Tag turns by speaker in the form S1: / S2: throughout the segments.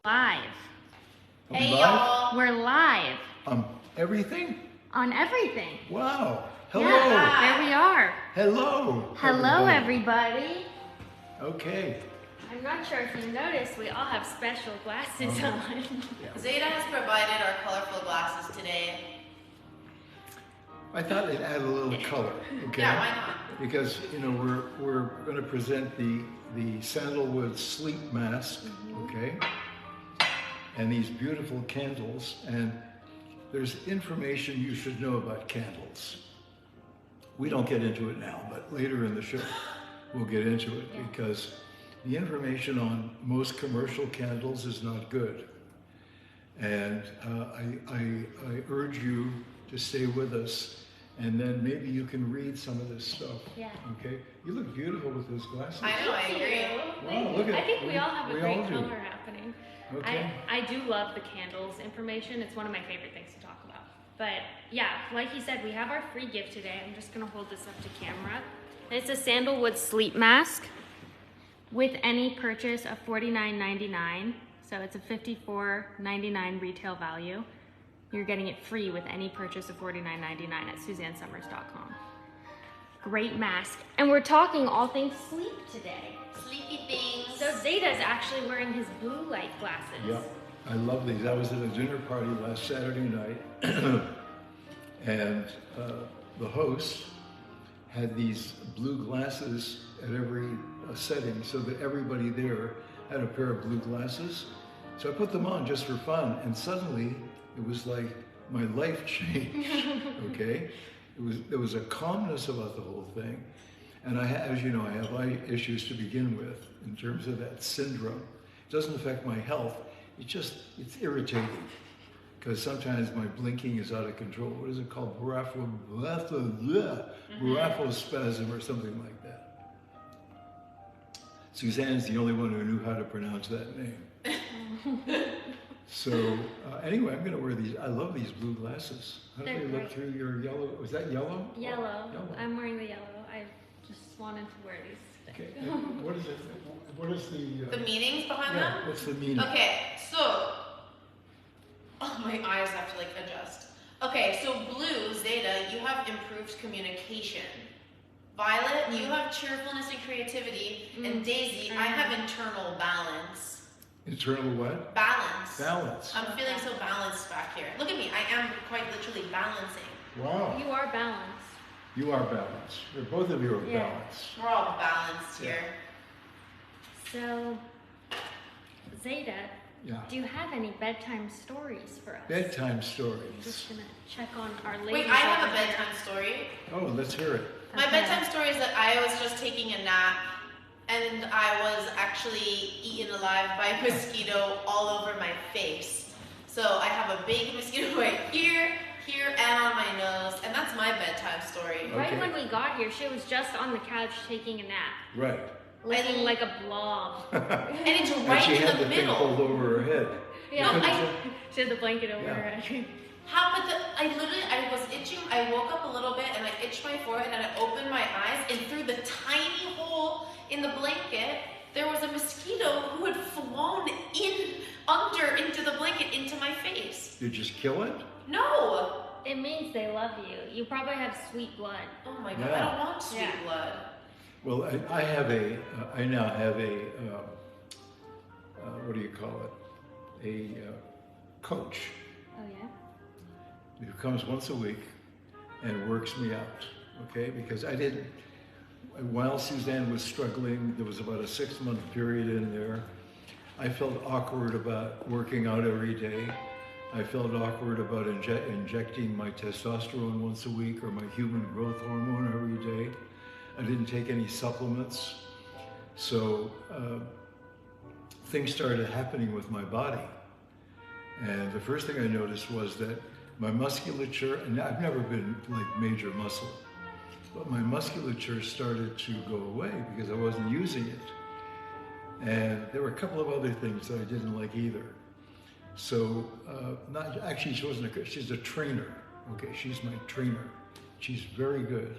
S1: Live.
S2: Hey y'all.
S1: We're live.
S2: Everything?
S1: On everything.
S2: Wow. Hello.
S1: Yeah, there we are.
S2: Hello.
S1: Hello, everybody.
S2: Okay.
S1: I'm not sure if you noticed, we all have special glasses on.
S3: Zeta has provided our colorful glasses today.
S2: I thought it'd add a little color. Okay.
S3: Yeah, why not?
S2: Because we're going to present the sandalwood sleep mask. Okay. And these beautiful candles, and there's information you should know about candles. We don't get into it now, but later in the show we'll get into it because the information on most commercial candles is not good. And I urge you to stay with us, and then maybe you can read some of this stuff.
S1: Yeah.
S2: Okay? You look beautiful with those glasses.
S3: I know, I agree.
S2: Wow, look at
S1: I think we all have a
S2: we
S1: great
S2: all do.
S1: color happening.
S2: Okay.
S1: I do love the candles information. It's one of my favorite things to talk about. But yeah, like he said, we have our free gift today. I'm just gonna hold this up to camera. It's a sandalwood sleep mask with any purchase of $49.99. So it's a $54.99 retail value. You're getting it free with any purchase of $49.99 at SuzanneSummers.com. Great mask. And we're talking all things sleep today.
S3: Sleepy things.
S1: So Zeta's actually wearing his blue light glasses.
S2: Yeah, I love these. I was at a dinner party last Saturday night, and the host had these blue glasses at every setting so that everybody there had a pair of blue glasses. So I put them on just for fun, and suddenly it was like my life changed, okay? There was a calmness about the whole thing. And as you know, I have eye issues to begin with in terms of that syndrome. It doesn't affect my health. It's irritating because sometimes my blinking is out of control. What is it called? Blepharospasm or something like that. Suzanne's the only one who knew how to pronounce that name. So anyway, I'm going to wear these. I love these blue glasses. How do they look through your yellow? Was that yellow?
S1: Yellow. I'm wearing the yellow. I just wanted to wear these today.
S2: Okay. And what is it? What is the
S3: meanings behind them?
S2: What's the meaning?
S3: Okay, so my eyes have to adjust. Okay, so blue, Zeta, you have improved communication. Violet, you have cheerfulness and creativity, and Daisy, I have internal balance.
S2: Internal what?
S3: Balance.
S2: Balance.
S3: I'm feeling so balanced back here. Look at me, I am quite literally balancing.
S2: Wow.
S1: You are balanced.
S2: You are balanced. Both of you are balanced.
S3: We're all balanced here.
S1: So, Zeta, do you have any bedtime stories for us?
S2: Bedtime stories.
S1: I'm just going to check on our ladies.
S3: Wait, I have a bedtime story.
S2: Oh, let's hear it.
S3: My bedtime story is that I was just taking a nap and I was actually eaten alive by a mosquito all over my face. So I have a big mosquito right here, and on my nose, and that's my bedtime story.
S1: Right when we got here, she was just on the couch taking a nap.
S2: Right.
S1: Looking like a blob.
S3: And it's right
S2: and she
S3: in
S2: had
S3: the
S2: the
S3: middle.
S2: thing pulled over her head.
S1: Yeah, she had the blanket over her head.
S3: I was itching, I woke up a little bit and I itched my forehead and I opened my eyes, and through the tiny hole in the blanket, there was a mosquito who had flown into the blanket into my face.
S2: Did you just kill it?
S3: No!
S1: It means they love you. You probably have sweet blood.
S3: Oh my God, I don't want sweet blood.
S2: Well, I now have a, what do you call it? A coach.
S1: Oh yeah?
S2: Who comes once a week and works me out, okay? Because while Suzanne was struggling, there was about a 6-month period in there. I felt awkward about working out every day. I felt awkward about injecting my testosterone once a week or my human growth hormone every day. I didn't take any supplements. So things started happening with my body. And the first thing I noticed was that my musculature, and I've never been major muscle, but my musculature started to go away because I wasn't using it. And there were a couple of other things that I didn't like either. So, she wasn't a coach, she's a trainer. Okay, she's my trainer. She's very good.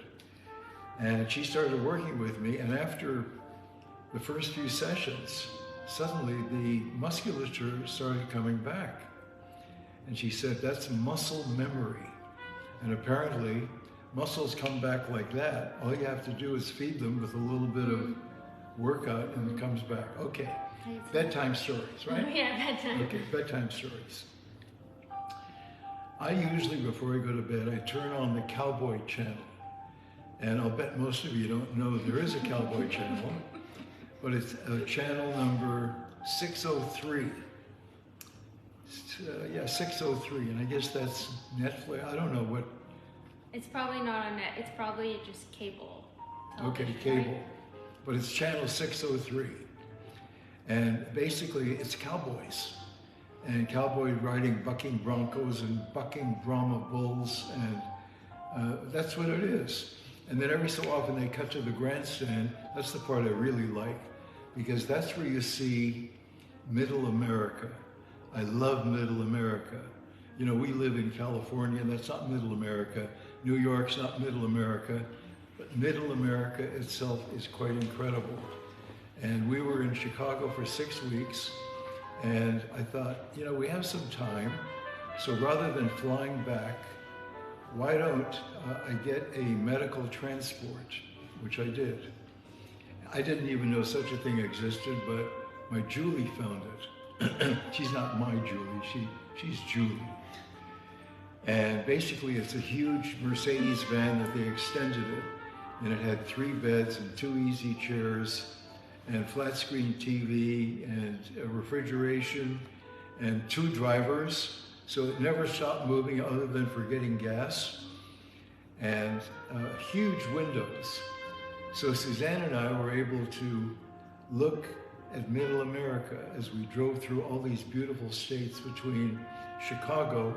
S2: And she started working with me, and after the first few sessions, suddenly the musculature started coming back. And she said, that's muscle memory. And apparently, muscles come back like that. All you have to do is feed them with a little bit of workout and it comes back. Okay, bedtime stories, right?
S1: Yeah, bedtime.
S2: Okay, bedtime stories. I usually, before I go to bed, I turn on the Cowboy channel. And I'll bet most of you don't know there is a Cowboy channel, but it's channel number 603. Yeah, 603, and I guess that's Netflix. I don't know what.
S1: It's probably not on net. It's probably just cable.
S2: Okay, cable. But it's channel 603. And basically, it's cowboys. And cowboys riding bucking broncos and bucking Brahma bulls, and that's what it is. And then every so often they cut to the grandstand. That's the part I really like, because that's where you see Middle America. I love Middle America. You know, we live in California, that's not Middle America. New York's not Middle America, but Middle America itself is quite incredible. And we were in Chicago for 6 weeks, and I thought, you know, we have some time, so rather than flying back, why don't I get a medical transport, which I did. I didn't even know such a thing existed, but my Julie found it. She's not my Julie, she's Julie. And basically it's a huge Mercedes van that they extended it. And it had 3 beds and 2 easy chairs and flat screen TV and refrigeration and 2 drivers. So it never stopped moving other than for getting gas. And huge windows. So Suzanne and I were able to look at Middle America as we drove through all these beautiful states between Chicago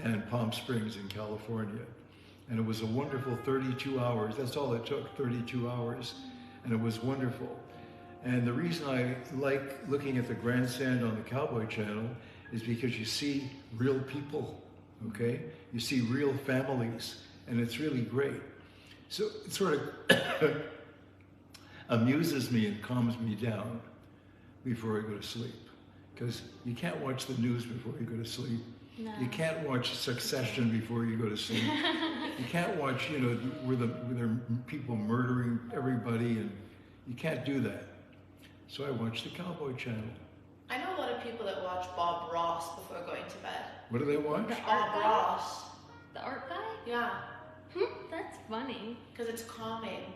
S2: and Palm Springs in California. And it was a wonderful 32 hours. That's all it took, 32 hours. And it was wonderful. And the reason I like looking at the grandstand on the Cowboy channel is because you see real people, okay? You see real families, and it's really great. So it sort of amuses me and calms me down before I go to sleep. Because you can't watch the news before you go to sleep.
S1: No.
S2: You can't watch Succession before you go to sleep. You can't watch, you know, where there are people murdering everybody, and you can't do that. So I watch the Cowboy channel.
S3: I know a lot of people that watch Bob Ross before going to bed.
S2: What do they watch?
S3: Bob Ross.
S1: The art guy?
S3: Yeah,
S1: That's funny.
S3: because it's calming.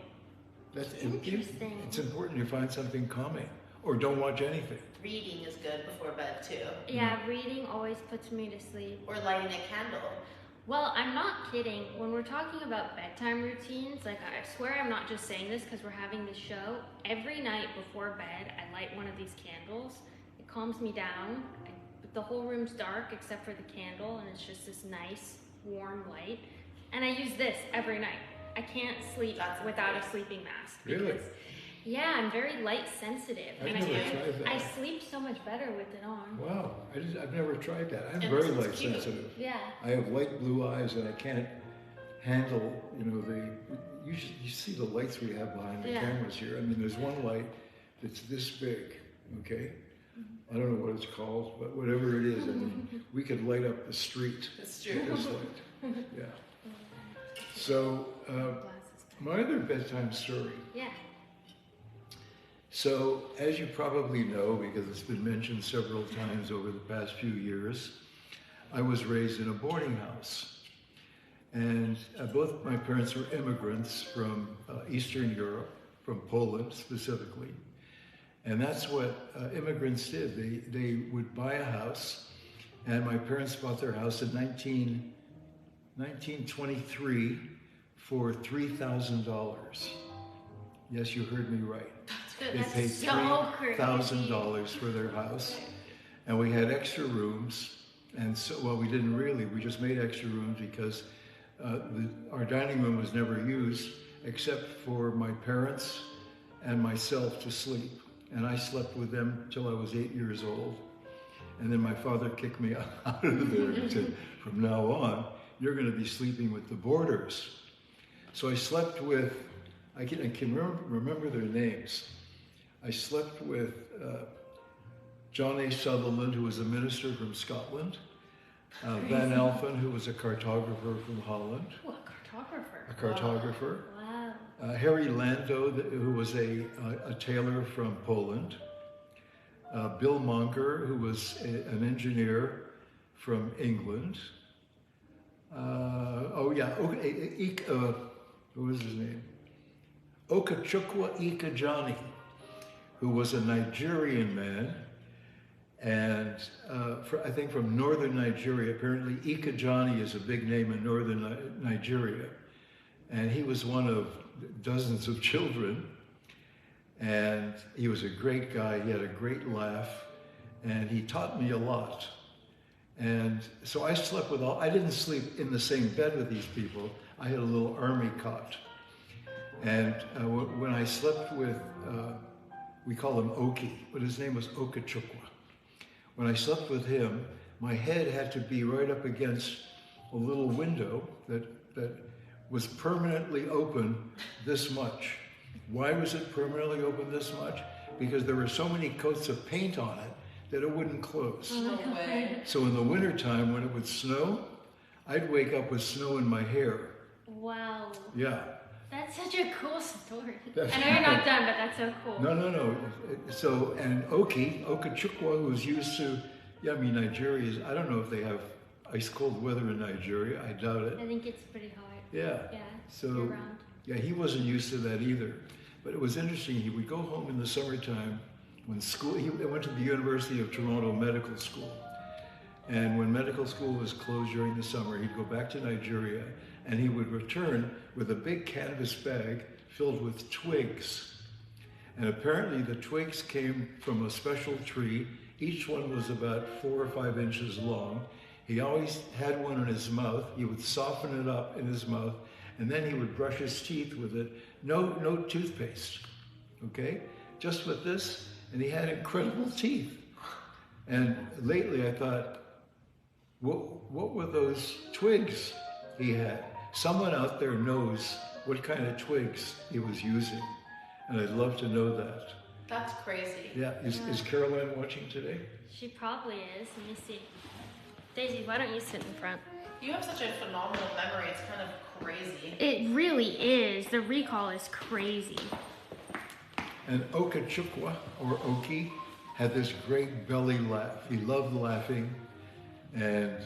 S2: That's
S1: Interesting.
S2: It's important you find something calming, or don't watch anything.
S3: Reading is good before bed too.
S1: Yeah, reading always puts me to sleep.
S3: Or lighting a candle.
S1: Well, I'm not kidding. When we're talking about bedtime routines, like I swear I'm not just saying this because we're having this show. Every night before bed, I light one of these candles. It calms me down. The whole room's dark except for the candle, and it's just this nice, warm light. And I use this every night. I can't sleep without a sleeping mask.
S2: Really?
S1: Yeah, I'm very light sensitive.
S2: I've
S1: and
S2: never tried that.
S1: I sleep so much better with it on.
S2: Wow, I've never tried that. I'm
S3: And
S2: very
S3: this is
S2: light
S3: cute.
S2: sensitive.
S1: Yeah.
S2: I have light blue eyes, and I can't handle, you know, you see the lights we have behind the
S1: Yeah.
S2: cameras here. I mean, there's one light that's this big, okay? I don't know what it's called, but whatever it is, I mean, we could light up the street
S3: It's
S2: with
S3: true.
S2: this light. Yeah. So, my other bedtime story.
S1: Yeah.
S2: So, as you probably know, because it's been mentioned several times over the past few years, I was raised in a boarding house. And both my parents were immigrants from Eastern Europe, from Poland specifically. And that's what immigrants did. They would buy a house, and my parents bought their house in 1923 for $3,000. Yes, you heard me right. They
S1: That's
S2: paid
S1: so crazy.
S2: $3,000 for their house, and we had extra rooms. And so, well, we didn't really. We just made extra rooms because our dining room was never used except for my parents and myself to sleep. And I slept with them till I was 8 years old. And then my father kicked me out of there and said, from now on, you're going to be sleeping with the boarders. So I slept with, I can remember their names. I slept with John A. Sutherland, who was a minister from Scotland, Van Alphen, who was a cartographer from Holland.
S1: Ooh, a cartographer.
S2: A cartographer.
S1: Wow.
S2: Harry Lando, who was a tailor from Poland. Bill Monger, who was an engineer from England. What was his name? Okechukwu Ikejani, who was a Nigerian man, and I think from northern Nigeria. Apparently Ikejani is a big name in northern Nigeria, and he was one of dozens of children, and he was a great guy. He had a great laugh, and he taught me a lot. And so I slept with I didn't sleep in the same bed with these people. I had a little army cot. And when I slept with, we call him Oki, but his name was Okechukwu. When I slept with him, my head had to be right up against a little window that was permanently open this much. Why was it permanently open this much? Because there were so many coats of paint on it that it wouldn't close.
S3: No way.
S2: So in the wintertime, when it would snow, I'd wake up with snow in my hair.
S1: Wow.
S2: Yeah.
S1: That's such a cool story.
S2: That's
S1: I know you're not done, but that's so cool.
S2: No. So, and Okechukwu, who's used to, Nigeria is, I don't know if they have ice cold weather in Nigeria. I doubt it.
S1: I think it's pretty hot.
S2: Yeah.
S1: Yeah.
S2: So,
S1: year-round.
S2: yeah, he wasn't used to that either. But it was interesting. He would go home in the summertime when school, he went to the University of Toronto Medical School. And when medical school was closed during the summer, he'd go back to Nigeria and he would return with a big canvas bag filled with twigs. And apparently the twigs came from a special tree. Each one was about 4 or 5 inches long. He always had one in his mouth. He would soften it up in his mouth, and then he would brush his teeth with it. No toothpaste, okay? Just with this, and he had incredible teeth. And lately I thought, what were those twigs he had? Someone out there knows what kind of twigs he was using, and I'd love to know that.
S3: That's crazy.
S2: Yeah, is Caroline watching today?
S1: She probably is. Let me see. Daisy, why don't you sit in front?
S3: You have such a phenomenal memory. It's kind of crazy.
S1: It really is. The recall is crazy.
S2: And Okechukwu, or Oki, had this great belly laugh. He loved laughing, and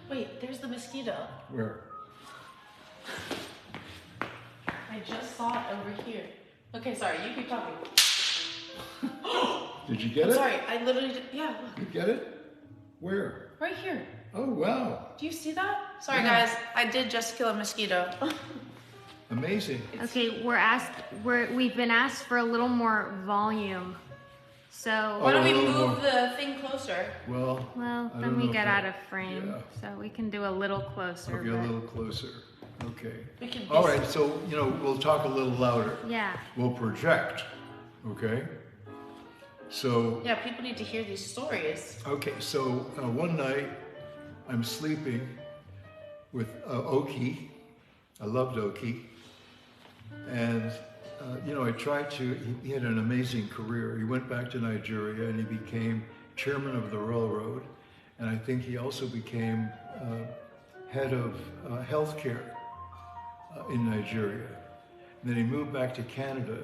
S3: Wait, there's the mosquito.
S2: where?
S3: I just saw it over here. Okay, sorry, you keep talking.
S2: Did you get
S3: I'm
S2: it?
S3: sorry, I literally did, yeah, look,
S2: You get it? Where?
S3: right here.
S2: Oh, wow.
S3: Do you see that? Sorry
S2: Yeah.
S3: guys, I did just kill a mosquito.
S2: Amazing.
S1: Okay, we've been asked for a little more volume. So,
S3: Why don't we
S2: a little
S3: move the thing closer?
S2: Well,
S1: well,
S2: I
S1: then
S2: don't
S1: we
S2: know
S1: get
S2: if
S1: out
S2: that-
S1: of frame.
S2: yeah.
S1: So we can do a little closer.
S2: Okay, a
S1: but-
S2: little closer. Okay.
S3: We can
S2: All right, so, we'll talk a little louder.
S1: Yeah.
S2: We'll project, okay? So,
S3: Yeah, people need to hear these stories.
S2: okay, so one night I'm sleeping with Oki. I loved Oki. And, I tried to, he had an amazing career. He went back to Nigeria and he became chairman of the railroad. And I think he also became head of healthcare in Nigeria. And then he moved back to Canada,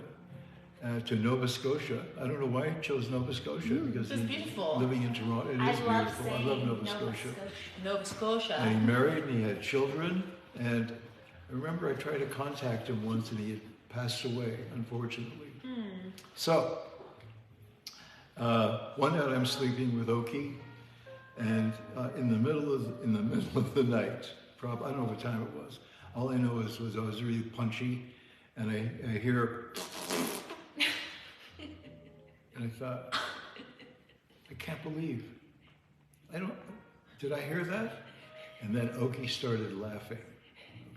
S2: to Nova Scotia. I don't know why he chose Nova Scotia, because
S3: It's
S2: he's
S3: beautiful.
S2: living in Toronto. It is beautiful. I love Nova Scotia.
S3: Nova Scotia.
S2: And he married and he had children. And I remember I tried to contact him once and he had passed away, unfortunately. So, one night I'm sleeping with Oki, and in the middle of the night, I don't know what time it was. All I know was I was really punchy, and I hear, and I thought, I can't believe, did I hear that? And then Oki started laughing,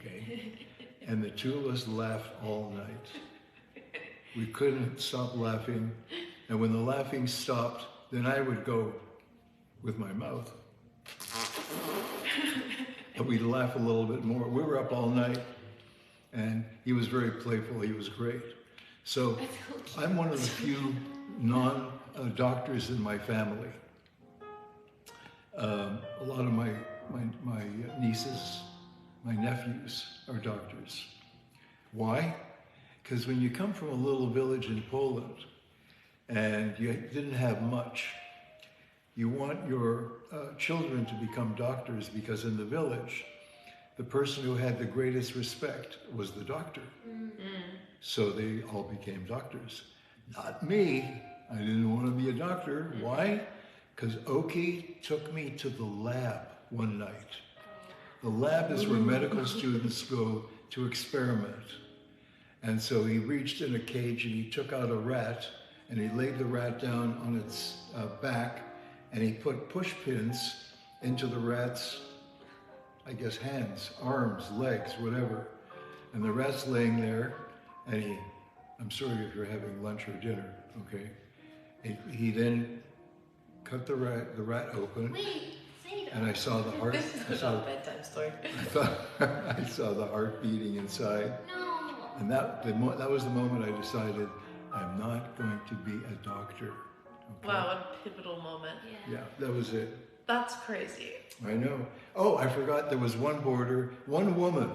S2: okay? And the two of us laughed all night. We couldn't stop laughing, and when the laughing stopped, then I would go with my mouth. And we'd laugh a little bit more. We were up all night, and he was very playful. He was great. So I'm one of the few doctors in my family. A lot of my nieces, my nephews are doctors. Why? Because when you come from a little village in Poland and you didn't have much, you want your children to become doctors, because in the village, the person who had the greatest respect was the doctor. So they all became doctors. Not me. I didn't want to be a doctor. Why? Because Oki took me to the lab one night. The lab is where medical students go to experiment. And so he reached in a cage and he took out a rat and he laid the rat down on its back, and he put push pins into the rat's, I guess, hands, arms, legs, whatever. And the rat's laying there, and I'm sorry if you're having lunch or dinner, okay? He then cut the rat open.
S1: Wait, say
S2: and I saw the heart.
S3: This is not a bedtime story.
S2: I saw the heart beating inside.
S1: No.
S2: And that was the moment I decided I'm not going to be a doctor. Okay?
S3: Wow, what a pivotal moment.
S2: Yeah, that was it.
S3: That's crazy.
S2: I know. Oh, I forgot there was one woman.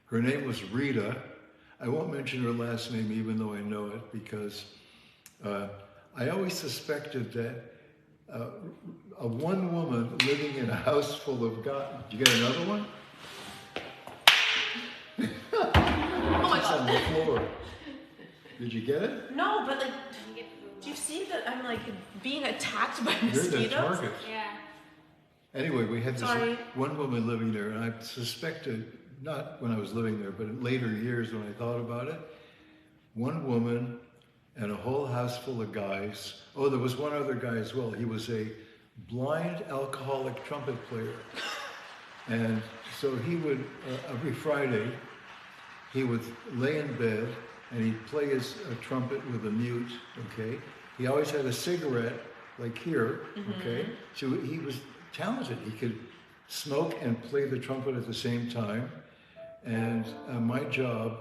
S2: Her name was Rita. I won't mention her last name even though I know it, because I always suspected that a one woman living in a house full of God. Did you get another one?
S3: Oh my
S2: It's on the
S3: God.
S2: floor. Did you get it?
S3: No, but like, do you see that I'm like being attacked by
S2: You're the
S3: mosquitoes?
S2: target.
S1: Yeah.
S2: Anyway, we had this
S3: Sorry.
S2: one woman living there, and I suspected, not when I was living there, but in later years when I thought about it, one woman and a whole house full of guys. Oh, there was one other guy as well. He was a blind alcoholic trumpet player. And so he would, every Friday, he would lay in bed and he'd play his trumpet with a mute, okay? He always had a cigarette, like here, okay? So he was talented. He could smoke and play the trumpet at the same time. And my job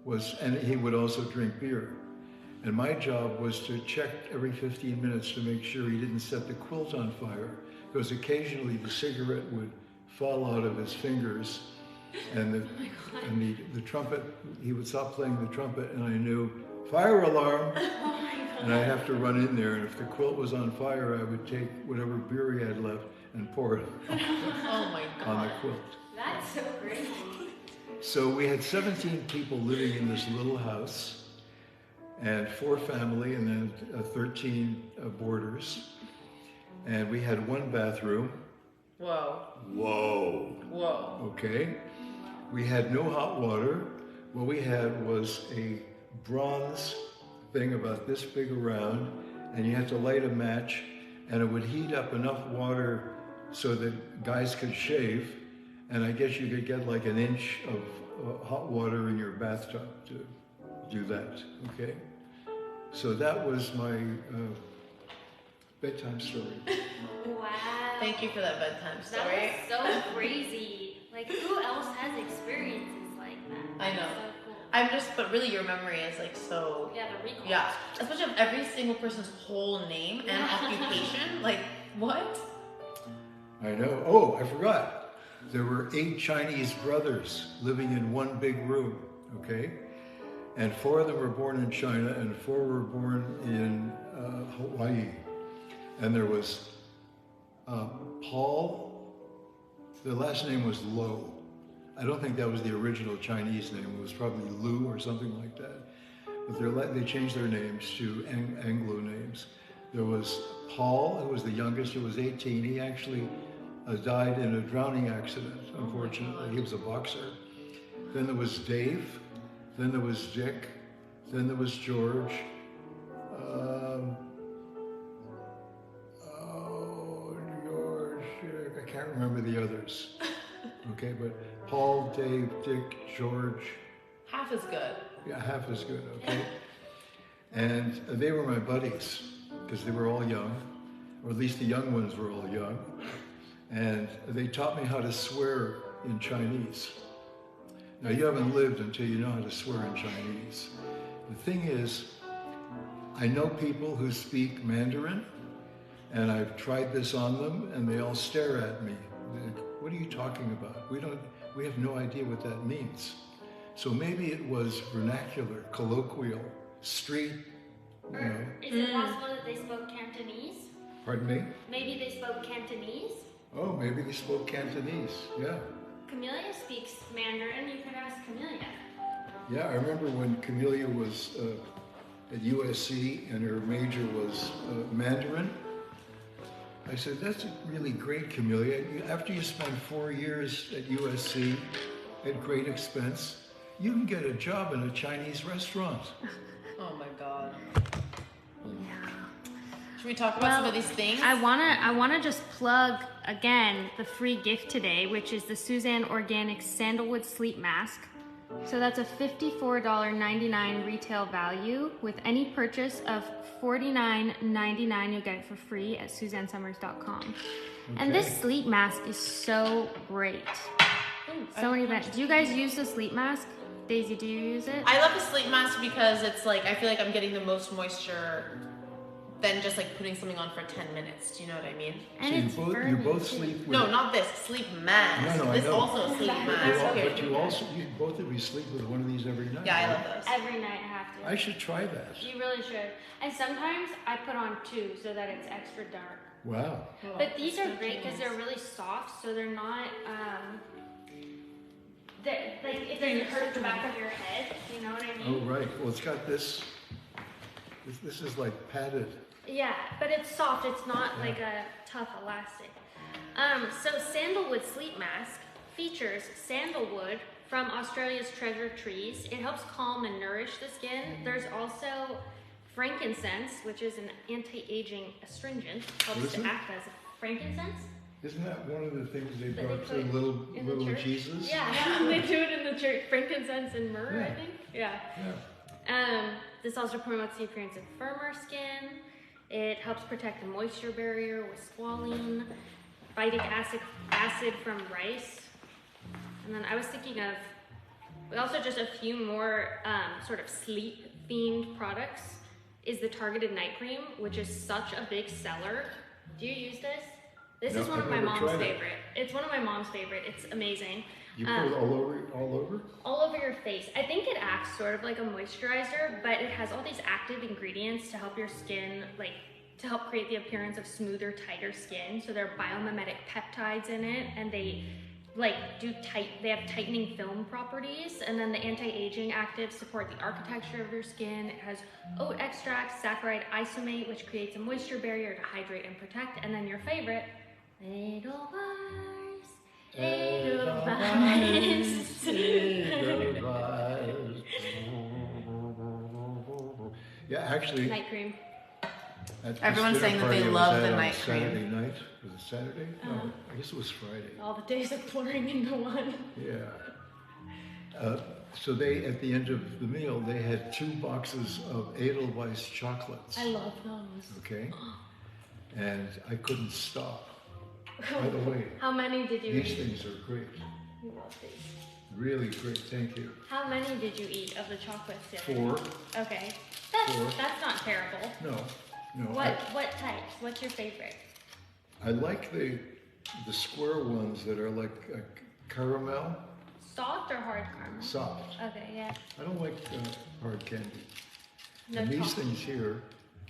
S2: was, and he would also drink beer. And my job was to check every 15 minutes to make sure he didn't set the quilt on fire, because occasionally the cigarette would fall out of his fingers, and the trumpet, he would stop playing the trumpet, and I knew, fire alarm! And I'd have to run in there, and if the quilt was on fire, I would take whatever beer he had left and pour it
S3: Oh my God.
S2: on the quilt.
S1: That's so crazy.
S2: So we had 17 people living in this little house, and 4 family, and then 13 boarders. And we had 1 bathroom.
S3: Whoa.
S2: Whoa.
S3: Whoa.
S2: Okay. We had no hot water. What we had was a bronze thing about this big around, and you had to light a match, and it would heat up enough water so that guys could shave, and I guess you could get like an inch of hot water in your bathtub to do that, okay? So that was my bedtime story.
S1: Wow.
S3: Thank you for that bedtime story.
S1: That was so crazy. Like, who else has experiences like that?
S3: I know.
S1: So cool.
S3: But really your memory is like so,
S1: Yeah, the recall.
S3: yeah. Especially of every single person's whole name and occupation. Like, what?
S2: I know. Oh, I forgot. There were 8 Chinese brothers living in one big room, okay? And 4 of them were born in China and 4 were born in Hawaii. And there was Paul, the last name was Lo. I don't think that was the original Chinese name. It was probably Lu or something like that. But they changed their names to Anglo names. There was Paul, who was the youngest, who was 18. He actually died in a drowning accident, unfortunately. He was a boxer. Then there was Dave. Then there was Dick. Then there was George. George. I can't remember the others. Okay, but Paul, Dave, Dick, George.
S3: Half is good.
S2: Yeah, half as good, okay? And they were my buddies, because they were all young, or at least the young ones were all young. And they taught me how to swear in Chinese. Now, you haven't lived until you know how to swear in Chinese. The thing is, I know people who speak Mandarin, and I've tried this on them, and they all stare at me. They're like, what are you talking about? We have no idea what that means. So maybe it was vernacular, colloquial, street, you know.
S1: Is it possible that they spoke Cantonese?
S2: Pardon me?
S1: Maybe they spoke Cantonese?
S2: Oh, maybe they spoke Cantonese, yeah.
S1: Camellia speaks Mandarin. You could ask Camellia.
S2: Yeah, I remember when Camellia was at USC and her major was Mandarin. I said, that's really great, Camellia. After you spend 4 years at USC at great expense, you can get a job in a Chinese restaurant.
S3: Oh my God.
S1: Yeah.
S3: Should we talk about some of these things?
S1: I wanna just plug again the free gift today, which is the Suzanne Organic Sandalwood Sleep Mask. So that's a $54.99 retail value. With any purchase of $49.99, you'll get it for free at SuzanneSummers.com. And this sleep mask is so great. So many benefits. Do you guys use the sleep mask? Daisy, do you use it?
S3: I love the sleep mask because it's like, I feel like I'm getting the most moisture than just like putting something on for 10 minutes. Do you know what I mean?
S1: And
S2: So you both sleep with
S3: No, not this. Sleep mask.
S2: No, I
S3: this
S2: know.
S3: also a sleep mask.
S2: But you both of you sleep with one of these every night.
S3: Yeah, I
S2: right?
S3: love those.
S1: Every night I have to.
S2: I should try that.
S1: You really should. And sometimes I put on 2 so that it's extra dark.
S2: Wow.
S1: But these are great because they're really soft, so they're not, like it doesn't hurt the back of your head, you know what I
S2: Oh,
S1: mean?
S2: right. Well, it's got this. This is like padded.
S1: Yeah, but it's soft, it's not like a tough elastic. So Sandalwood Sleep Mask features sandalwood from Australia's treasure trees. It helps calm and nourish the skin. There's also frankincense, which is an anti-aging astringent, helps
S2: What is
S1: to
S2: it?
S1: act as frankincense.
S2: Isn't that one of the things they
S1: That they
S2: brought to
S1: put in the
S2: little
S1: church?
S2: Jesus?
S1: Yeah, they do it in the church. Frankincense and myrrh,
S2: Yeah.
S1: I think. Yeah.
S2: Yeah.
S1: This also promotes the appearance of firmer skin. It helps protect the moisture barrier with squalene, phytic acid from rice. And then I was thinking of also just a few more sort of sleep themed products is the targeted night cream, which is such a big seller. Do you use this? This
S2: No,
S1: is one
S2: I've
S1: of my
S2: never
S1: mom's
S2: tried it.
S1: favorite. It's one of my mom's favorite. It's amazing.
S2: You put it all over?
S1: All over your face. I think it acts sort of like a moisturizer, but it has all these active ingredients to help your skin, like to help create the appearance of smoother, tighter skin. So there are biomimetic peptides in it, and they they have tightening film properties, and then the anti-aging actives support the architecture of your skin. It has oat extract, saccharide isomate, which creates a moisture barrier to hydrate and protect, and then your favorite, Edelweiss. Edelweiss.
S2: Yeah, actually,
S1: Night cream.
S2: at this
S3: Everyone's
S2: dinner
S3: saying that they
S2: party I was
S3: love
S2: at
S3: the
S2: on
S3: night cream.
S2: Saturday night. Was it Saturday? No, I guess it was Friday.
S1: All the days are blurring into one.
S2: Yeah. So they, at the end of the meal, they had 2 boxes of Edelweiss chocolates.
S1: I love those.
S2: Okay. And I couldn't stop. By the way,
S1: How many did you
S2: these
S1: eat?
S2: things are great.
S1: You love these.
S2: Really great. Thank you.
S1: How many did you eat of the chocolates? Sarah?
S2: 4.
S1: Okay.
S2: 4.
S1: That's not terrible.
S2: No.
S1: What types? What's your favorite?
S2: I like the square ones that are like caramel,
S1: Soft or hard caramel?
S2: soft.
S1: Okay, yeah.
S2: I don't like hard candy.
S1: No
S2: And these
S1: chocolate.
S2: things here,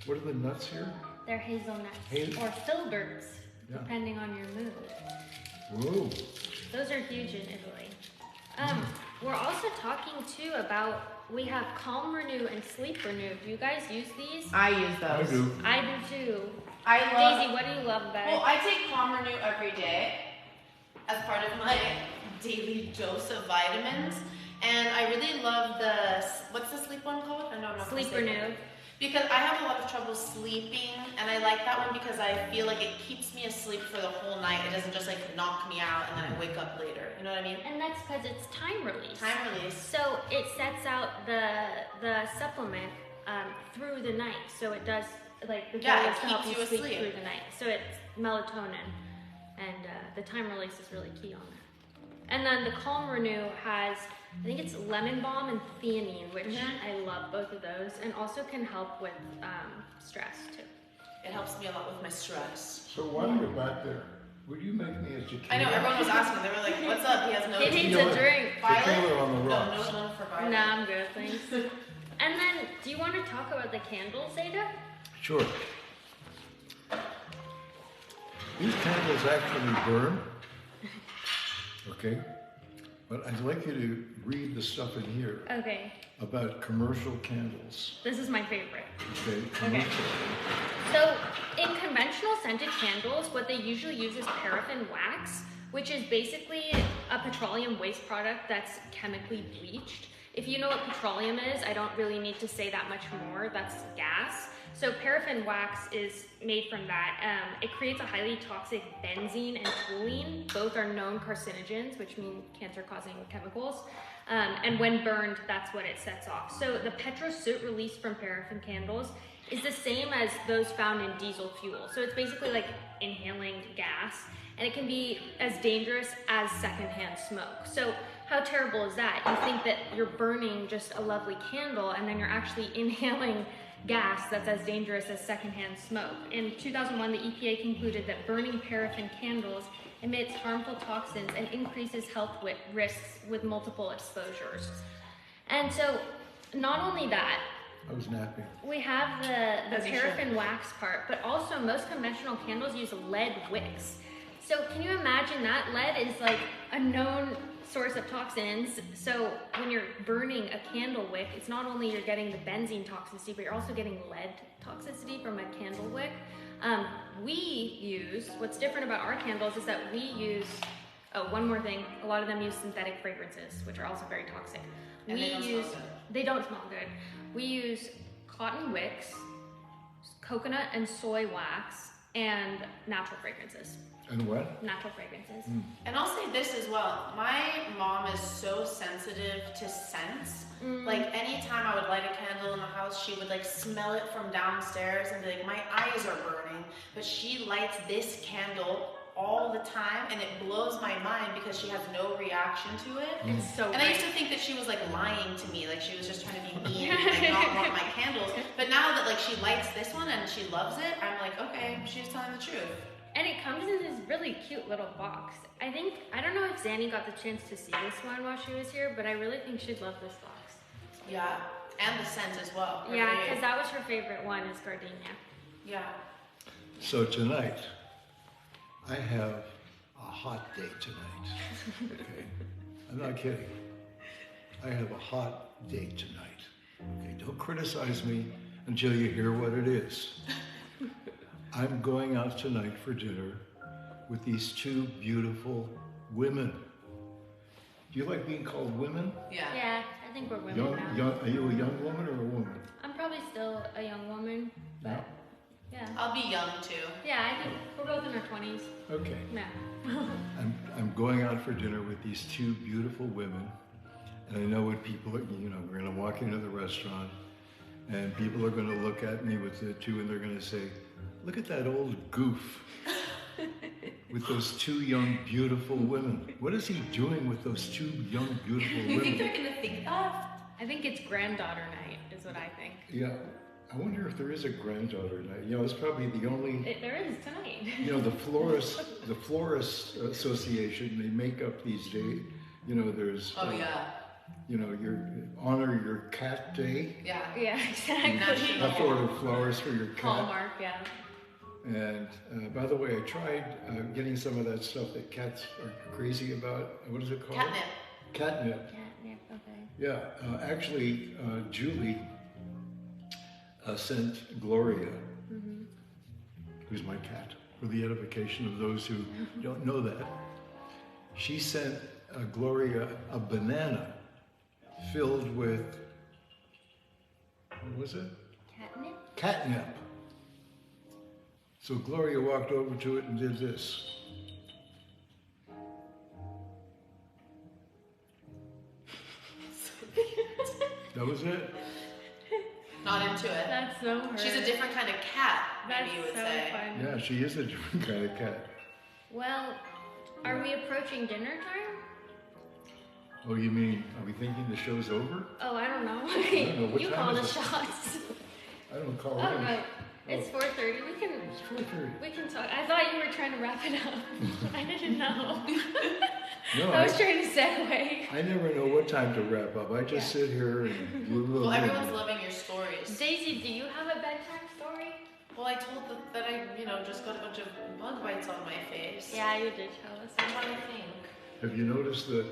S2: what are the nuts here?
S1: They're hazelnuts
S2: Hazel-
S1: or filberts,
S2: Yeah.
S1: depending on your mood.
S2: Whoa.
S1: Those are huge in Italy. We're also talking too about, we have Calm Renew and Sleep Renew. Do you guys use these?
S3: I use
S2: I
S3: those.
S2: do.
S1: I do too.
S3: I love.
S1: Daisy, what do you love about
S3: Well,
S1: it?
S3: I take Calm Renew every day as part of my daily dose of vitamins, and I really love the what's the sleep one called? I know I'm not gonna
S1: Sleep
S3: say it.
S1: Renew.
S3: Because I have a lot of trouble sleeping, and I like that one because I feel like it keeps me asleep for the whole night. It doesn't just like knock me out and then I wake up later. You know what I mean?
S1: And that's because it's time release.
S3: Time release.
S1: So it sets out the supplement through the night. So it does, like, the goal
S3: Yeah, it
S1: is to help
S3: keeps
S1: you
S3: you
S1: sleep
S3: asleep.
S1: through the night. So it's melatonin, and the time release is really key on that. And then the Calm Renew has I think it's lemon balm and theanine, which I love both of those, and also can help with stress too.
S3: It helps me a lot with my stress.
S2: So while you're back there, would you make me a tequila?
S3: I know, everyone was asking. They were like, what's up? He has no
S1: He needs a drink.
S2: Tequila on the
S3: No,
S2: rocks.
S3: no for Violet.
S1: Nah, I'm good, thanks. And then, do you want to talk about the candles, Ada?
S2: Sure. These candles actually burn, okay? But I'd like you to read the stuff in here
S1: Okay,
S2: about commercial candles,
S1: this is my favorite.
S2: okay? Commercial.
S1: So, in conventional scented candles, what they usually use is paraffin wax, which is basically a petroleum waste product that's chemically bleached. If you know what petroleum is, I don't really need to say that much more. That's gas. So paraffin wax is made from that. It creates a highly toxic benzene and toluene. Both are known carcinogens, which mean cancer-causing chemicals. And when burned, that's what it sets off. So the petrosoot released from paraffin candles is the same as those found in diesel fuel. So it's basically like inhaling gas, and it can be as dangerous as secondhand smoke. So how terrible is that? You think that you're burning just a lovely candle, and then you're actually inhaling gas that's as dangerous as secondhand smoke. In 2001, the EPA concluded that burning paraffin candles emits harmful toxins and increases health risks with multiple exposures. And so, not only that,
S2: I was napping.
S1: we have the paraffin wax part, but also most conventional candles use lead wicks. So can you imagine that? Lead is like a known source of toxins. So when you're burning a candle wick, it's not only you're getting the benzene toxicity, but you're also getting lead toxicity from a candle wick. What's different about our candles is that we use, one more thing, a lot of them use synthetic fragrances, which are also very toxic.
S3: And they don't smell good.
S1: They don't smell good. We use cotton wicks, coconut and soy wax, and natural fragrances.
S2: And what?
S1: Natural fragrances.
S3: And I'll say this as well. My mom is so sensitive to scents. Like anytime I would light a candle in the house, she would like smell it from downstairs and be like, my eyes are burning. But she lights this candle all the time, and it blows my mind because she has no reaction to it.
S1: It's so
S3: And I used to think that she was like lying to me, like she was just trying to be mean and like not want my candles. But now that like she lights this one and she loves it, I'm like, okay, she's telling the truth.
S1: And it comes in this really cute little box. I don't know if Zanny got the chance to see this one while she was here, but I really think she'd love this box.
S3: Yeah, and the scent as well.
S1: Yeah, because that was her favorite one, is gardenia.
S3: Yeah.
S2: So tonight, I have a hot date tonight. Okay, I'm not kidding. I have a hot date tonight. Okay, don't criticize me until you hear what it is. I'm going out tonight for dinner with these two beautiful women. Do you like being called women?
S3: Yeah.
S1: Yeah, I think we're women now.
S2: Are you a young woman or a woman?
S1: I'm probably still a young woman, but yeah.
S3: I'll be young too.
S1: Yeah, I think we're both in our 20s.
S2: Okay.
S1: Yeah.
S2: I'm going out for dinner with these two beautiful women, and I know what people are, we're gonna walk into the restaurant, and people are gonna look at me with the two, and they're gonna say, look at that old goof with those two young, beautiful women. What is he doing with those two young, beautiful women?
S3: You think they're gonna think that?
S1: I think it's Granddaughter Night, is what I think.
S2: Yeah, I wonder if there is a Granddaughter Night. It's probably the only.
S1: There is tonight.
S2: The Florist Association, they make up these days. There's.
S3: Oh yeah.
S2: Your honor your cat day.
S3: Yeah.
S1: Yeah, exactly.
S3: National.
S2: You have to order flowers for your cat.
S1: Hallmark, yeah.
S2: And by the way, I tried getting some of that stuff that cats are crazy about. What is it called?
S3: Catnip.
S2: Catnip.
S1: Catnip, okay.
S2: Yeah, actually, Julie sent Gloria, who's my cat, for the edification of those who don't know that. She sent Gloria a banana filled with, what was it?
S1: Catnip?
S2: Catnip. So Gloria walked over to it and did this. That was it.
S3: Not into it.
S1: That's so her.
S3: She's a different kind of cat,
S1: That's
S3: maybe you would
S1: so
S3: say.
S1: fun.
S2: Yeah, she is a different kind of cat.
S1: Well, are we approaching dinner time?
S2: Oh, you mean, are we thinking the show's over?
S1: Oh, I don't know.
S2: don't know. What
S1: You
S2: time
S1: call the
S2: is it?
S1: shots.
S2: I don't call
S1: Oh
S2: it.
S1: no, it's 4:30.
S2: It's 4:30.
S1: We can talk. I thought you were trying to wrap it up. I didn't know.
S2: No,
S1: I was trying to segue.
S2: I never know what time to wrap up. I just sit here and...
S3: Well, everyone's loving your stories.
S1: Daisy, do you have a bedtime story?
S3: Well, I told them that I, just got a bunch of bug bites on my face.
S1: Yeah, you did tell us.
S3: I'm trying to think.
S2: Have you noticed that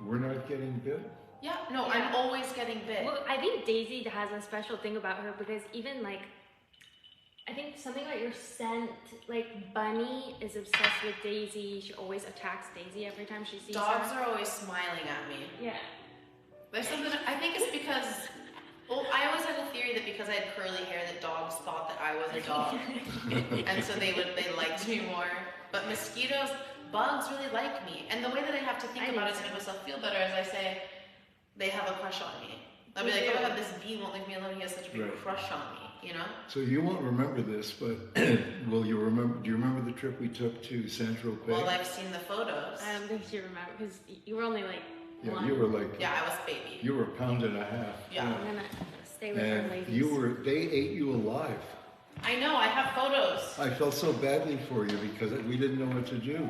S2: we're not getting bit?
S3: Yeah, no,
S1: Yeah.
S3: I'm always getting bit.
S1: Well, I think Daisy has a special thing about her because even like, I think something about your scent, like Bunny is obsessed with Daisy. She always attacks Daisy every time she sees
S3: Dogs
S1: her.
S3: are always smiling at me.
S1: Yeah.
S3: There's something, I think it's because, well, I always had a theory that because I had curly hair that dogs thought that I was a dog. And so they liked me more. But mosquitoes, bugs really like me. And the way that I have to think about it to make myself feel better is I say, they have a crush on me. I'll be like, oh my god, this bee won't leave me alone. He has such a big crush on me,
S2: So you won't remember this, but will you remember? Do you remember the trip we took to San Tropez?
S3: Well, I've seen the photos.
S1: I don't think she remembers because you were only like
S2: Yeah,
S1: one.
S2: you were like...
S3: Yeah, I was baby.
S2: You were a pound and a half.
S3: Yeah.
S1: I'm gonna stay with her
S2: And
S1: ladies.
S2: they ate you alive.
S3: I know, I have photos.
S2: I felt so badly for you because we didn't know what to do.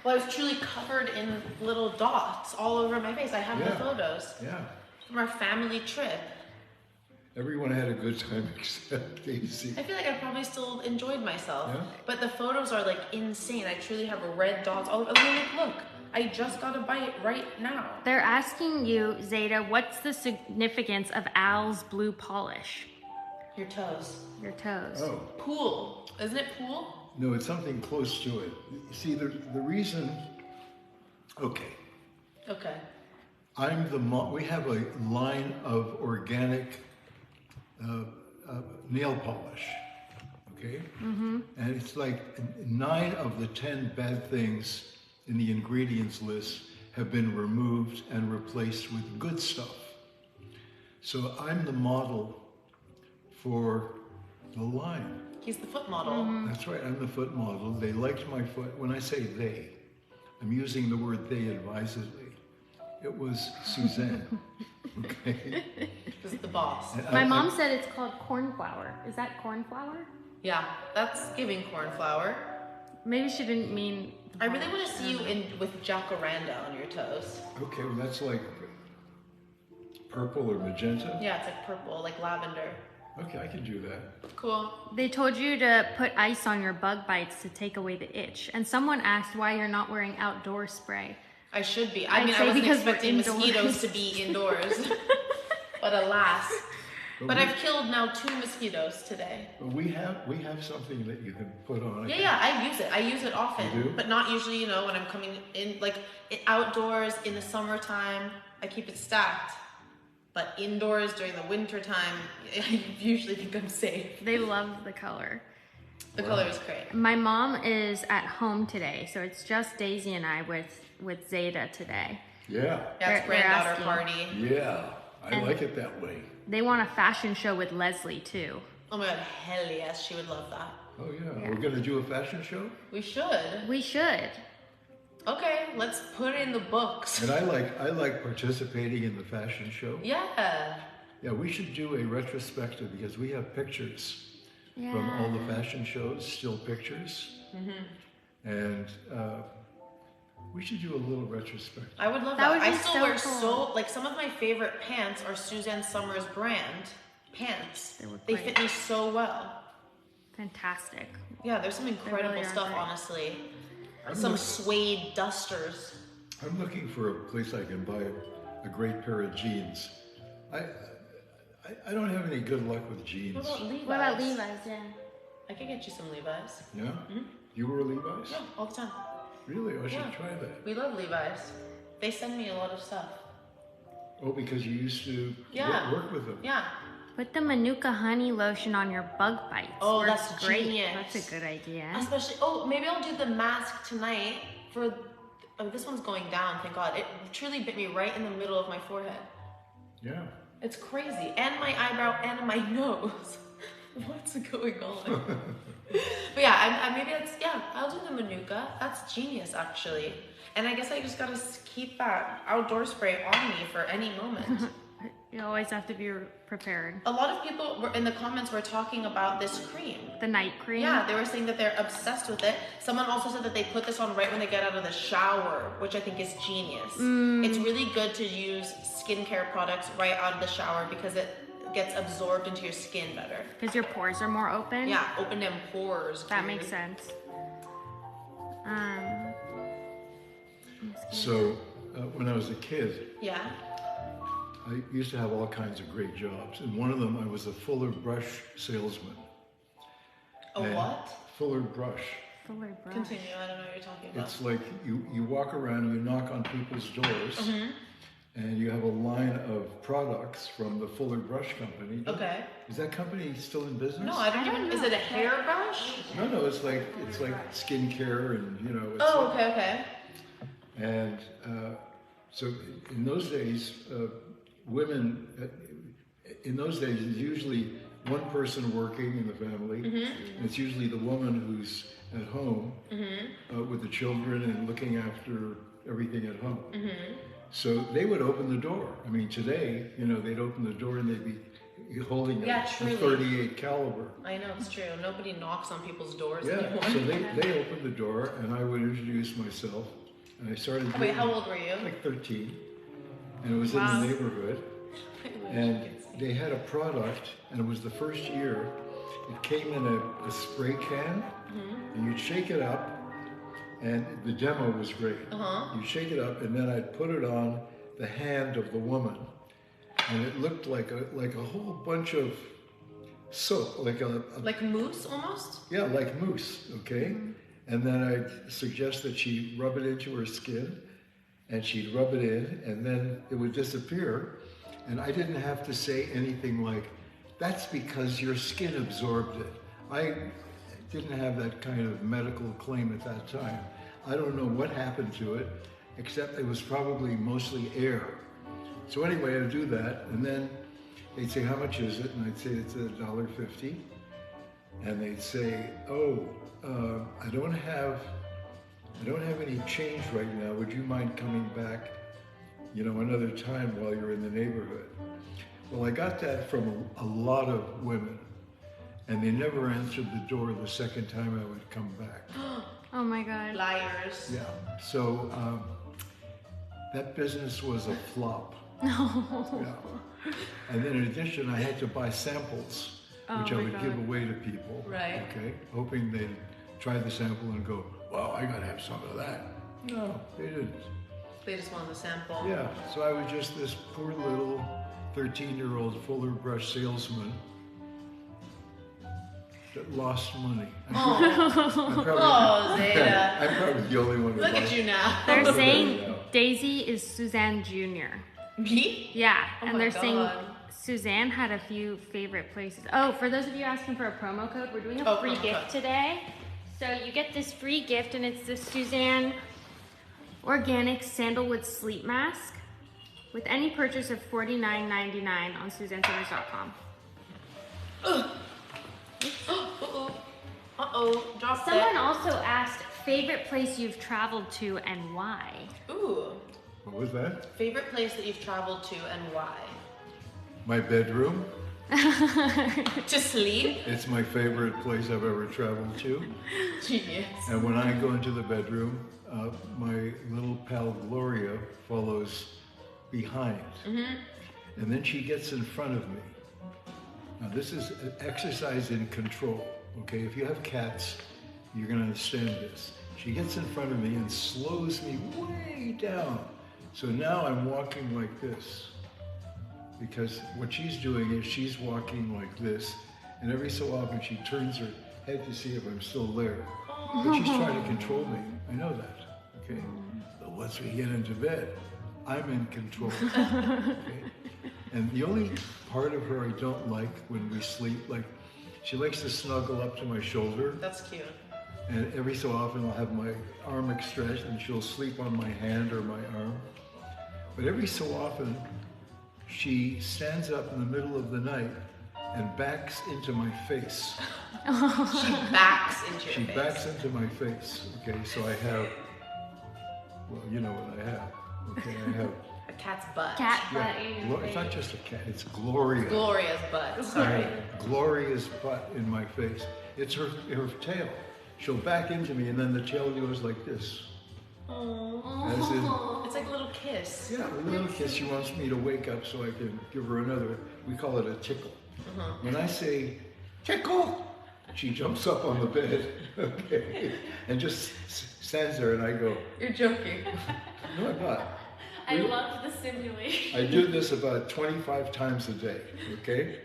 S3: Well, I was truly covered in little dots all over my face. I have the
S2: Yeah.
S3: photos
S2: Yeah.
S3: from our family trip.
S2: Everyone had a good time except Daisy.
S3: I feel like I probably still enjoyed myself.
S2: Yeah.
S3: But the photos are like insane. I truly have red dots all over. Look, I just got a bite right now.
S1: They're asking you, Zeta, what's the significance of Al's blue polish?
S3: Your toes.
S1: Your toes.
S2: Oh.
S3: Pool. Isn't it pool?
S2: No, it's something close to it. You see, the reason... Okay.
S3: Okay.
S2: We have a line of organic nail polish, okay? Mm-hmm. And it's like 9 of the 10 bad things in the ingredients list have been removed and replaced with good stuff. So I'm the model for the line.
S3: He's the foot model.
S2: That's right, I'm the foot model. They liked my foot. When I say they, I'm using the word they advisedly. It was Suzanne, okay?
S3: This is the boss.
S2: And
S1: My mom said it's called cornflower. Is that cornflower?
S3: Yeah, that's giving cornflower.
S1: Maybe she didn't mean...
S3: I really want to see you with jacaranda on your toes.
S2: Okay, well that's like purple or magenta.
S3: Yeah, it's like purple, like lavender.
S2: Okay, I can do that.
S3: Cool.
S1: They told you to put ice on your bug bites to take away the itch. And someone asked why you're not wearing outdoor spray.
S3: I should be.
S1: I'd
S3: I
S1: say
S3: wasn't
S1: because we're
S3: expecting
S1: indoors.
S3: mosquitoes to be indoors. But alas. But I've killed now 2 mosquitoes today.
S2: But we have something that you can put on.
S3: Yeah, I use it. I use it often.
S2: You do?
S3: But not usually, when I'm coming in, outdoors in the summertime, I keep it stacked. But indoors during the winter time, I usually think I'm safe.
S1: They love the color.
S3: The color is great.
S1: My mom is at home today, so it's just Daisy and I with Zeta today.
S2: Yeah,
S3: Yeah, it's
S1: They're
S3: granddaughter
S1: asking.
S3: party.
S2: yeah, I
S1: And-
S2: like it that way.
S1: They want a fashion show with Leslie too.
S3: Oh my god, hell yes, she would love that.
S2: Oh yeah,
S1: Yeah.
S2: we're gonna do a fashion show?
S3: We should.
S1: We should.
S3: Okay, let's put it in the books.
S2: And I like participating in the fashion show.
S3: Yeah.
S2: Yeah, we should do a retrospective because we have pictures from all the fashion shows, still pictures. Mm-hmm. And we should do a little retrospective.
S3: I would love
S1: That
S3: that.
S1: would
S3: I
S1: be
S3: still
S1: so
S3: wear
S1: cool.
S3: some of my favorite pants are Suzanne Summers brand pants.
S1: They look
S3: They
S1: great.
S3: fit me so well.
S1: Fantastic.
S3: Yeah, there's some incredible
S1: really are
S3: stuff,
S1: great.
S3: honestly.
S2: I'm
S3: Some
S2: look-
S3: suede dusters.
S2: I'm looking for a place I can buy a great pair of jeans. I don't have any good luck with jeans.
S3: What about Levi's?
S1: What about Levi's? Yeah.
S3: I could get you some Levi's.
S2: Yeah? You wear Levi's?
S3: Yeah, all the time.
S2: Really? I should
S3: Yeah.
S2: try that.
S3: We love Levi's. They send me a lot of stuff.
S2: Oh, because you used to
S3: Yeah.
S2: work with them.
S3: Yeah.
S1: Put the Manuka honey lotion on your bug bites.
S3: Oh,
S1: Works
S3: that's
S1: great.
S3: genius.
S1: That's a good idea.
S3: Especially, maybe I'll do the mask tonight for, this one's going down, thank God. It truly bit me right in the middle of my forehead.
S2: Yeah.
S3: It's crazy. And my eyebrow and my nose. What's going on? But yeah, I maybe I'll do the Manuka. That's genius, actually. And I guess I just gotta keep that outdoor spray on me for any moment.
S1: You always have to be prepared.
S3: A lot of people were in the comments were talking about this cream.
S1: The night cream?
S3: Yeah, they were saying that they're obsessed with it. Someone also said that they put this on right when they get out of the shower, which I think is genius. It's really good to use skincare products right out of the shower because it gets absorbed into your skin better.
S1: Because your pores are more open?
S3: Yeah, open them pores.
S1: That makes sense.
S2: So when I was a kid,
S3: Yeah.
S2: I used to have all kinds of great jobs. And one of them, I was a Fuller brush salesman.
S3: A what?
S2: Fuller brush.
S1: Fuller brush.
S3: Continue, I don't know what you're talking about.
S2: It's like you walk around and you knock on people's doors and you have a line of products from the Fuller Brush Company.
S3: Okay.
S2: Is that company still in business?
S3: No, I don't even
S1: know.
S3: Is it a hairbrush?
S2: No, it's like skincare and it's
S3: Oh,
S2: like,
S3: okay.
S2: And so in those days, women, in those days, it's usually one person working in the family. And it's usually the woman who's at home with the children and looking after everything at home. So they would open the door. I mean, today, they'd open the door and they'd be holding a 38 caliber.
S3: I know, it's true. Nobody knocks on people's doors
S2: Yeah,
S3: anymore.
S2: so they opened the door and I would introduce myself. And I started
S3: Wait,
S2: doing-
S3: how old were you?
S2: Like 13. And it was in the neighborhood. And they had a product, and it was the first year. It came in a spray can, and you'd shake it up, and the demo was great. You'd shake it up, and then I'd put it on the hand of the woman, and it looked like a whole bunch of soap,
S3: like mousse almost?
S2: Yeah, like mousse, okay? And then I'd suggest that she rub it into her skin, and she'd rub it in, and then it would disappear. And I didn't have to say anything like, that's because your skin absorbed it. I didn't have that kind of medical claim at that time. I don't know what happened to it, except it was probably mostly air. So anyway, I'd do that, and then they'd say, how much is it? And I'd say, it's $1.50. And they'd say, oh, I don't have any change right now. Would you mind coming back, another time while you're in the neighborhood? Well, I got that from a lot of women, and they never answered the door the second time I would come back.
S1: Oh my God.
S3: Liars.
S2: Yeah, so that business was a flop.
S1: No.
S2: Yeah. And then in addition, I had to buy samples, which I would give away to people.
S3: Right.
S2: Okay, hoping they'd try the sample and go, wow, I gotta have some of that. No, they didn't.
S3: They just wanted the sample.
S2: Yeah, so I was just this poor little 13-year-old Fuller brush salesman that lost money.
S3: Oh, Zeta.
S2: I'm probably the only one who
S3: Look
S2: lost.
S3: at you now.
S1: They're saying Daisy is Suzanne Jr.
S3: Me?
S1: Yeah,
S3: Oh
S1: and
S3: my
S1: they're
S3: God.
S1: saying Suzanne had a few favorite places. Oh, for those of you asking for a promo code, we're doing a free
S3: promo
S1: gift
S3: code.
S1: today. So you get this free gift, and it's the Suzanne Organic Sandalwood Sleep Mask with any purchase of $49.99 on SuzanneSanders.com.
S3: Uh-oh, dropped
S1: Someone
S3: it.
S1: also asked favorite place you've traveled to and why.
S3: Ooh.
S2: What was that?
S3: Favorite place that you've traveled to and why?
S2: My bedroom.
S3: To sleep?
S2: It's my favorite place I've ever traveled to.
S3: Genius.
S2: And when I go into the bedroom, my little pal Gloria follows behind. And then she gets in front of me. Now this is an exercise in control, okay? If you have cats, you're gonna understand this. She gets in front of me and slows me way down. So now I'm walking like this. Because what she's doing is she's walking like this, and every so often she turns her head to see if I'm still there. But she's trying to control me. I know that, okay? But once we get into bed, I'm in control, okay? And the only part of her I don't like when we sleep, like, she likes to snuggle up to my shoulder,
S3: That's cute.
S2: and every so often I'll have my arm extended and she'll sleep on my hand or my arm. But every so often, she stands up in the middle of the night and backs into my face.
S3: She backs into your
S2: She
S3: face.
S2: backs into my face. Okay, so I have, well, you know what I have. Okay, I have,
S3: A cat's butt.
S1: Cat
S2: yeah,
S1: butt in your
S2: it's not
S1: face.
S2: just a cat, it's Gloria.
S3: Gloria's butt. Sorry.
S2: Gloria's butt in my face. It's her tail. She'll back into me and then the tail goes like this. As in,
S3: It's like a little kiss.
S2: yeah, a little kiss. She wants me to wake up so I can give her another. We call it a tickle. When I say tickle, she jumps up on the bed, okay, and just stands there, and I go,
S3: You're joking.
S2: no, I'm not.
S1: I love the simulation.
S2: I do this about 25 times a day, okay?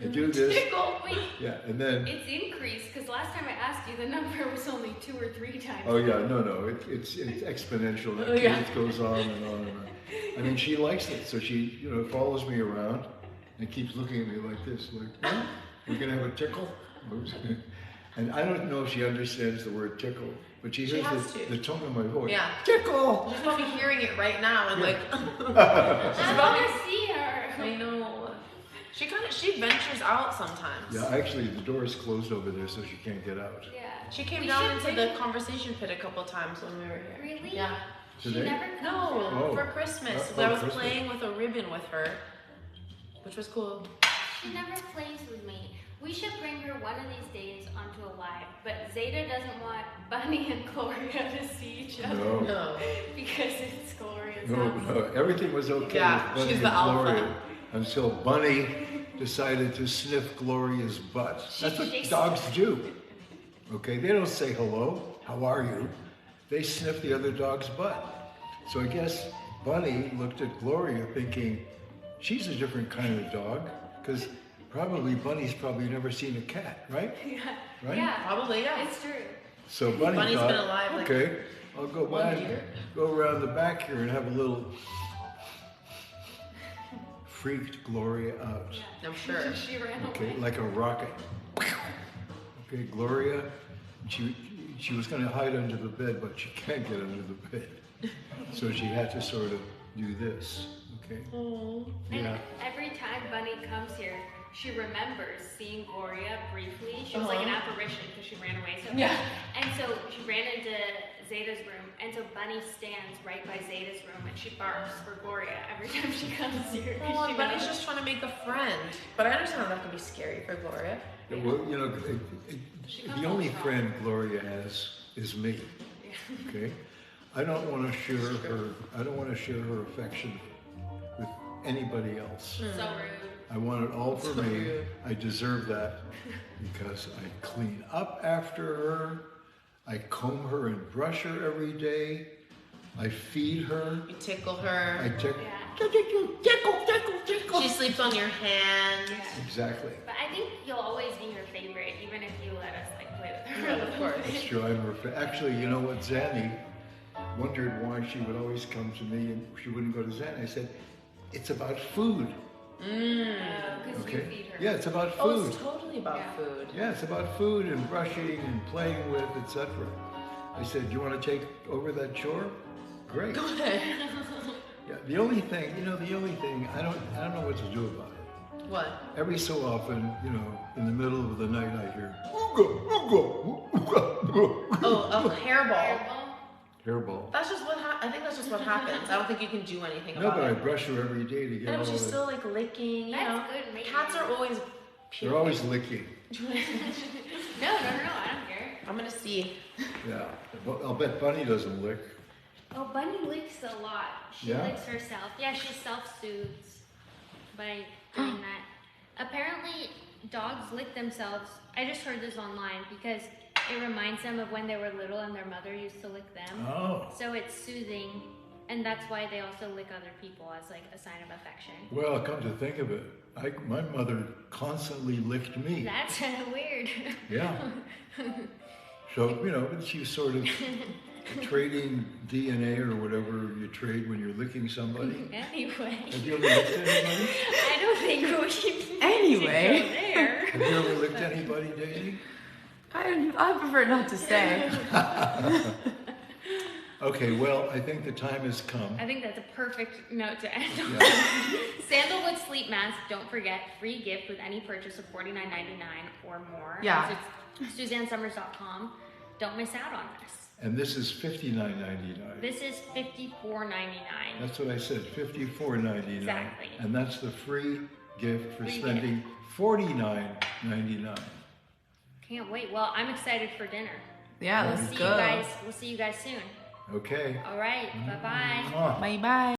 S2: I do this,
S3: Tickle.
S1: Wait,
S2: yeah, and then,
S1: it's increased because last time I asked you, the number was only 2 or 3 times.
S2: oh yeah, no, it's exponential.
S3: Oh, yeah.
S2: It goes on and on and on. I mean, she likes it, so she, follows me around and keeps looking at me like this, like, huh? We're gonna have a tickle? And I don't know if she understands the word tickle, but she hears
S3: has
S2: the
S3: to.
S2: tone of my voice.
S3: Yeah.
S2: Tickle!
S3: She's probably hearing it right now and like,
S1: I want to see her.
S3: I know. She ventures out sometimes.
S2: Yeah, actually, the door is closed over there, so she can't get out.
S1: Yeah.
S3: She came
S1: We
S3: down
S1: should
S3: into the
S1: bring-
S3: conversation pit a couple times when we were here.
S1: Really?
S3: Yeah.
S1: She
S2: Today?
S1: never comes
S3: No,
S1: out.
S2: Oh.
S3: for Christmas.
S2: Oh,
S3: I was
S2: Christmas.
S3: playing with a ribbon with her, which was cool.
S1: She never plays with me. We should bring her one of these days onto a live, but Zeta doesn't want Bunny and Gloria to see each other
S2: No,
S3: No.
S1: because it's Gloria's
S2: no,
S1: house.
S2: no. Everything was okay
S3: Yeah,
S2: with Bunny
S3: she's
S2: and
S3: the alpha.
S2: Gloria until Bunny decided to sniff Gloria's butt. That's what
S1: She-
S2: dogs do. Okay, they don't say hello, how are you? They sniff the other dog's butt. So I guess Bunny looked at Gloria thinking, she's a different kind of dog, because probably Bunny's probably never seen a cat, right?
S1: Yeah.
S2: Right?
S1: Yeah.
S3: Probably, yeah.
S1: It's true.
S2: So Bunny
S3: Bunny's
S2: thought,
S3: been alive, like,
S2: okay, I'll go
S3: 1
S2: by,
S3: year.
S2: go around the back here and have a little, freaked Gloria out.
S3: I'm sure.
S1: She ran
S2: Okay,
S1: away.
S2: like a rocket. Okay, Gloria, she was going to hide under the bed, but she can't get under the bed. So she had to sort of do this, okay?
S3: Oh.
S1: And
S2: Yeah.
S1: every time Bunny comes here, she remembers seeing Gloria briefly. She was like an apparition because she ran away so
S3: Yeah.
S1: fast. And so she ran into Zeta's room, and so Bunny stands right by Zeta's room, and she barks for Gloria every time she comes here. 'cause
S3: Oh,
S1: she
S3: Bunny's
S1: knows.
S3: just trying to make a friend. But I understand that can be scary for Gloria.
S2: Yeah, well,
S1: She
S2: the
S1: comes
S2: only
S1: all
S2: friend Gloria has is me, okay? I don't want to share her affection with anybody else.
S1: So rude.
S2: I want it all for
S3: So
S2: me.
S3: rude.
S2: I deserve that because I clean up after her. I comb her and brush her every day. I feed her.
S3: You tickle her.
S2: I tickle.
S1: Yeah.
S2: Tickle.
S3: She sleeps on your hand.
S1: Yeah.
S2: Exactly.
S1: But I think you'll always be her favorite, even if you let us like play with her.
S3: Yeah, of course.
S2: That's true. I'm her actually, you know what? Zanny wondered why she would always come to me and she wouldn't go to Zanny. I said, it's about food.
S1: Because you
S2: Okay.
S1: feed her.
S2: Yeah, it's about
S3: Oh,
S2: food.
S3: it's totally about
S1: Yeah.
S3: food.
S2: Yeah, it's about food and brushing and playing with, etc. I said, you want to take over that chore? Great.
S3: Go ahead.
S2: Yeah, the only thing, I don't know what to do about it.
S3: What?
S2: Every so often, in the middle of the night, I hear, ooga, ooga, ooga, ooga.
S3: Oh, a hairball.
S1: Hairball?
S2: Hairball.
S3: That's just what I think that's just what happens. I don't think you can do anything
S2: No,
S3: about
S2: but I
S3: it.
S2: brush her every day to get
S3: Yeah,
S2: all
S3: but she's
S2: the...
S3: still like licking, you
S1: That's
S3: know.
S1: good, maybe.
S3: Cats are always puking.
S2: They're always licking.
S1: No, I don't care.
S3: I'm gonna see.
S2: Yeah, but I'll bet Bunny doesn't lick.
S1: Oh, Bunny licks a lot. She
S2: Yeah?
S1: licks herself. Yeah, she self-soothes by doing that. Apparently, dogs lick themselves. I just heard this online because it reminds them of when they were little and their mother used to lick them.
S2: Oh.
S1: So it's soothing, and that's why they also lick other people as like a sign of affection.
S2: Well, come to think of it, my mother constantly licked me.
S1: That's weird.
S2: Yeah. So, she's sort of trading DNA or whatever you trade when you're licking somebody.
S1: Anyway,
S2: Have you ever licked anybody?
S1: I don't think we
S3: Anyway.
S1: should go there.
S2: Have you ever licked anybody, Daisy?
S3: I prefer not to say.
S2: Okay, well, I think the time has come.
S1: I think that's a perfect note to end on.
S2: Yeah.
S1: Sandalwood sleep mask, don't forget, free gift with any purchase of $49.99 or more.
S4: Yeah.
S1: It's SuzanneSummers.com. Don't miss out on this.
S2: And this is $59.99.
S1: This is $54.99.
S2: That's what I said, $54.99.
S1: Exactly.
S2: And that's the free gift for
S1: Free
S2: spending $49.99.
S1: Can't wait. Well, I'm excited for dinner.
S4: Yeah,
S1: We'll
S4: let's
S1: see
S4: go.
S1: you guys. We'll see you guys soon.
S2: Okay.
S1: All right. Bye-bye.
S2: Mwah.
S4: Bye bye.